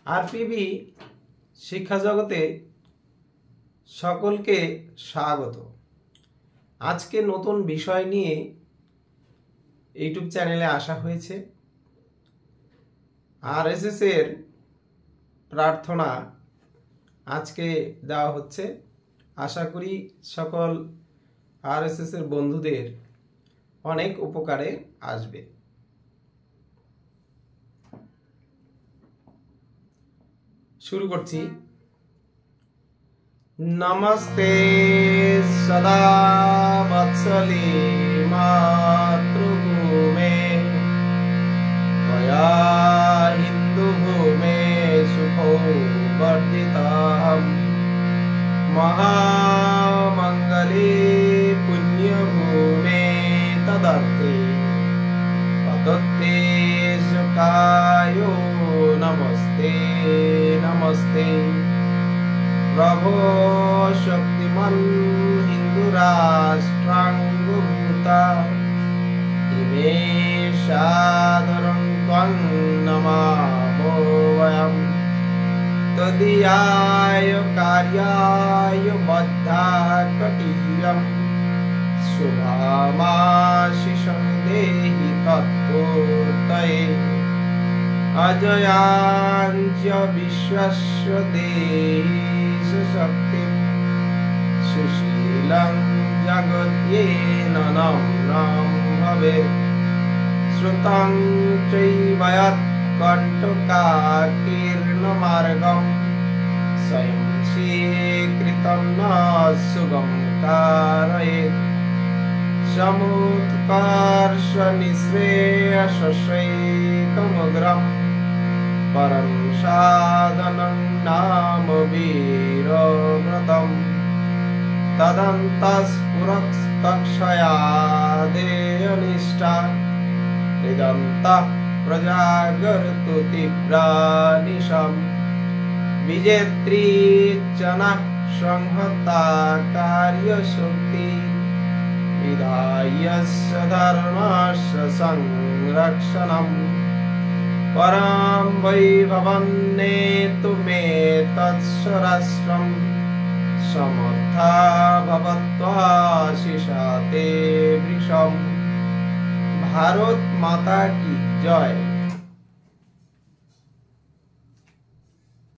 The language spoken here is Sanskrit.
আরপিবি শিক্ষা জগতে সকলকে স্বাগত। আজকে নতুন বিষয় নিয়ে ইউটিউব চ্যানেলে আসা হয়েছে। আরএসএস এর প্রার্থনা আজকে দেওয়া হচ্ছে। আশা করি সকল আরএসএস এর বন্ধুদের অনেক উপকারে আসবে। शुरू करছি। नमस्ते सदा वत्सले मातृभूमे त्वया हिन्दुभूमे सुखो वर्धिताहम् महामङ्गले पुण्यभूमे तदर्थे पतते सुखायो नमस्ते नमस्ते। प्रभो शक्तिमन् हिंदू राष्ट्रांगभूता इमे सादरं त्वं नमामो वयं तदीयाय कार्याय बद्धाकटीयं शुभामाशिषं देहि तत्पूर्तये अजयाञ्च विश्वस्य देहि शक्तिं सुशीलं जगत्येन नम्रं भवेत् श्रुतं चैव यत्कण्टकाकीर्णमार्गं स्वयं स्वीकृतं न शुभं कारयेत् समुत्कर्षनिःश्रेयसैकमग्रम् परं साधनं नाम वीरव्रतम् तदन्तस्फुरत्तक्षयादेयनिष्ठा हृदन्तः प्रजागर्तु तीव्रानिशम् विजेत्री च नः संहता कार्यशक्ति विधायस्य धर्मस्य संरक्षणम् परं वैभवन्नेतुमेतत्स्वराष्ट्रं समर्था भवत्वाशिषा ते वृषम्। भारत माता की जय।